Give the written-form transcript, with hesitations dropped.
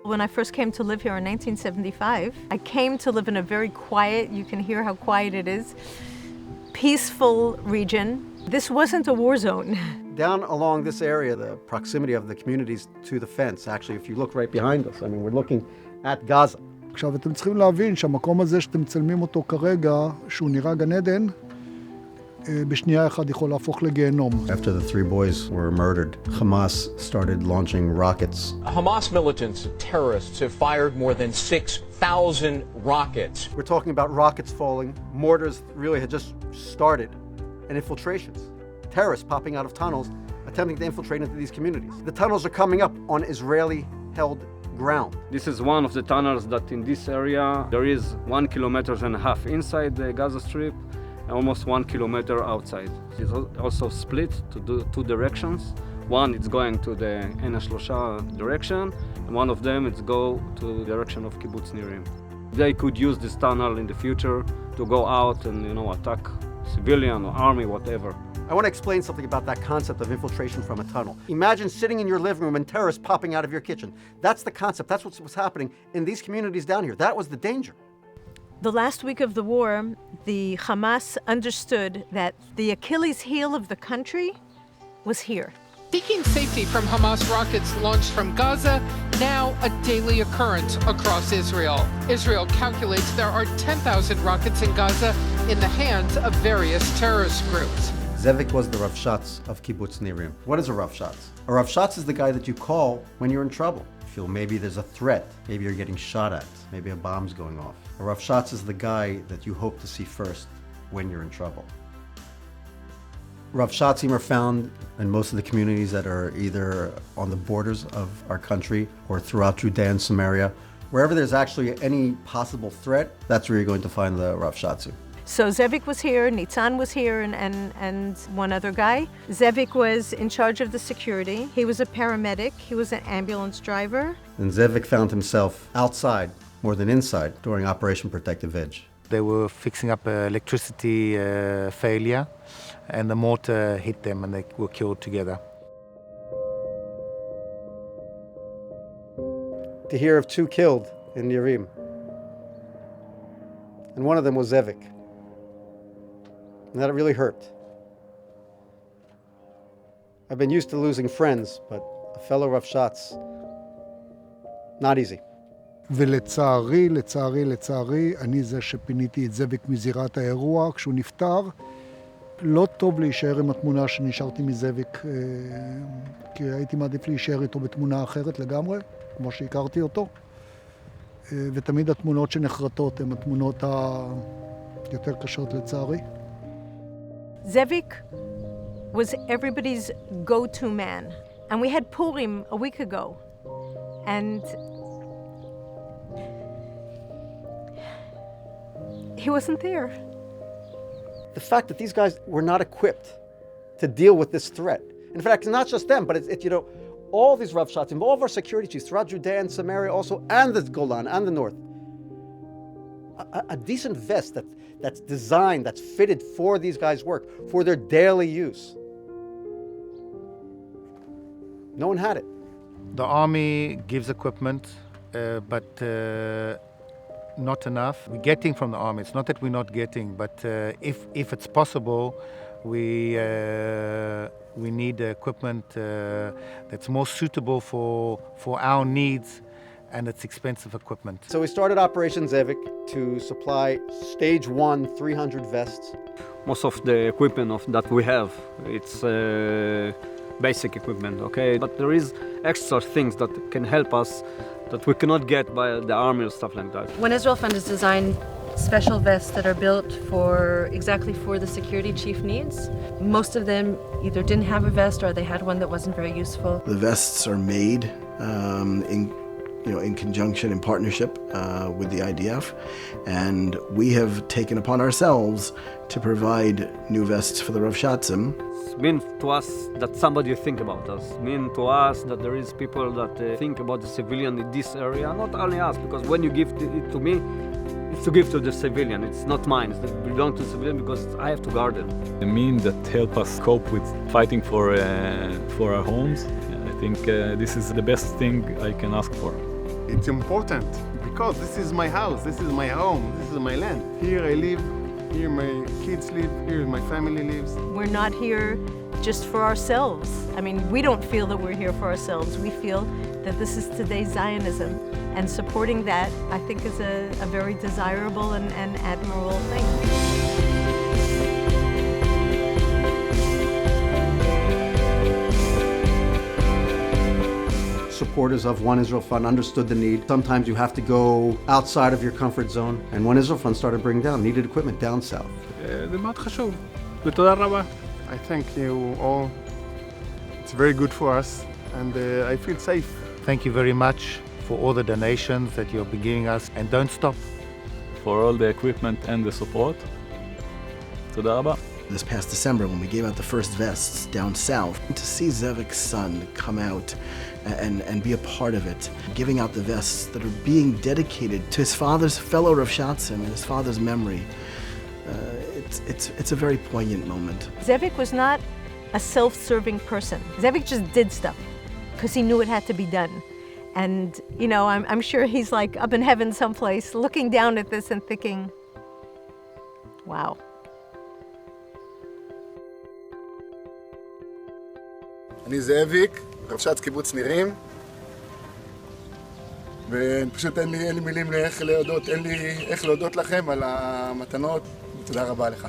When I first came to live here in 1975, I came to live in a very quiet, you can hear how quiet it is, peaceful region. This wasn't a war zone. Down along this area, the proximity of the communities to the fence, actually, if you look right behind us, I mean, we're looking at Gaza. עכשיו, אתם צריכים להבין שהמקום הזה שאתם מצלמים אותו כרגע, שהוא נראה גן עדן, בשנייה אחד יכול להפוך לגיהנום. After the three boys were murdered, Hamas started launching rockets. Hamas militants and terrorists have fired more than 6,000 rockets. We're talking about rockets falling, mortars really had just started, and infiltrations. Terrorists popping out of tunnels, attempting to infiltrate into these communities. The tunnels are coming up on Israeli-held ground. This is one of the tunnels that in this area there is 1.5 kilometers inside the Gaza Strip and almost 1 kilometer outside. It's also split to two directions. One is going to the Ein HaShlosha direction, and one of them is go to the direction of Kibbutz Nirim. They could use this tunnel in the future to go out and attack civilian or army, whatever. I want to explain something about that concept of infiltration from a tunnel. Imagine sitting in your living room and terrorists popping out of your kitchen. That's the concept. That's what was happening in these communities down here. That was the danger. The last week of the war, the Hamas understood that the Achilles heel of the country was here. Seeking safety from Hamas rockets launched from Gaza, now a daily occurrence across Israel. Israel calculates there are 10,000 rockets in Gaza in the hands of various terrorist groups. Zeevik was the RavShatz of Kibbutz Nirim. What is a RavShatz? A RavShatz is the guy that you call when you're in trouble. You feel maybe there's a threat, maybe you're getting shot at, maybe a bomb's going off. A RavShatz is the guy that you hope to see first when you're in trouble. RavShatzim are found in most of the communities that are either on the borders of our country or throughout Judea and Samaria. Wherever there's actually any possible threat, that's where you're going to find the RavShatzim. So Zeevik was here, Nitzan was here, and one other guy. Zeevik was in charge of the security. He was a paramedic. He was an ambulance driver. And Zeevik found himself outside more than inside during Operation Protective Edge. They were fixing up electricity failure, and the mortar hit them and they were killed together. To hear of 2 killed in Nirim. And one of them was Zeevik. And that really hurt. I've been used to losing friends, but a fellow RavShatz, not easy. ולצערי, אני זה שפיניתי את זאביק מזירת האירוע. כשהוא נפטר, לא טוב להישאר עם התמונה שנשארתי מזאביק, כי הייתי מעדיף להישאר איתו בתמונה אחרת לגמרי, כמו שהכרתי אותו. ותמיד התמונות שנחרטות הן התמונות היותר קשות לצערי. Zeevik was everybody's go-to man. And we had Purim a week ago. And he wasn't there. The fact that these guys were not equipped to deal with this threat. In fact, it's not just them, but it's all these RavShatzim, all of our security chiefs throughout Judea and Samaria also, and the Golan and the north. A decent vest that's designed, that's fitted for these guys' work, for their daily use. No one had it. The army gives equipment, but not enough. We're getting from the army. It's not that we're not getting, but if it's possible, we need equipment that's more suitable for our needs, and it's expensive equipment. So we started Operation Zeevik to supply stage 1 300 vests. Most of the equipment that we have, it's basic equipment, okay? But there is extra things that can help us that we cannot get by the army or stuff like that. When Israel Fund has designed special vests that are built exactly for the security chief needs, most of them either didn't have a vest or they had one that wasn't very useful. The vests are made in conjunction, in partnership with the IDF, and we have taken upon ourselves to provide new vests for the RavShatzim. It means to us that somebody think about us. It means to us that there is people that think about the civilian in this area, not only us, because when you give it to me, it's to give to the civilian. It's not mine. It belongs to the civilian because I have to guard them. The means that help us cope with fighting for our homes. I think this is the best thing I can ask for. It's important because this is my house, this is my home, this is my land. Here I live, here my kids live, here my family lives. We're not here just for ourselves. I mean, we don't feel that we're here for ourselves. We feel that this is today's Zionism, and supporting that, I think, is a very desirable and admirable thing. Supporters of One Israel Fund understood the need. Sometimes you have to go outside of your comfort zone, and One Israel Fund started bringing down needed equipment down south. זה מאוד חשוב, ותודה רבה. I thank you all. It's very good for us, and I feel safe. Thank you very much for all the donations that you're giving us, and don't stop. For all the equipment and the support. תודה רבה. This past December, when we gave out the first vests down south, to see Zeevik's son come out and be a part of it, giving out the vests that are being dedicated to his father's fellow RavShatzim and his father's memory, it's a very poignant moment. Zeevik was not a self-serving person. Zeevik just did stuff because he knew it had to be done. And, you know, I'm sure he's like up in heaven someplace looking down at this and thinking, wow. אני זאביק, רבש"ץ קיבוץ נירים, ופשוט אין לי מילים איך להודות לכם על המתנות. תודה רבה לך.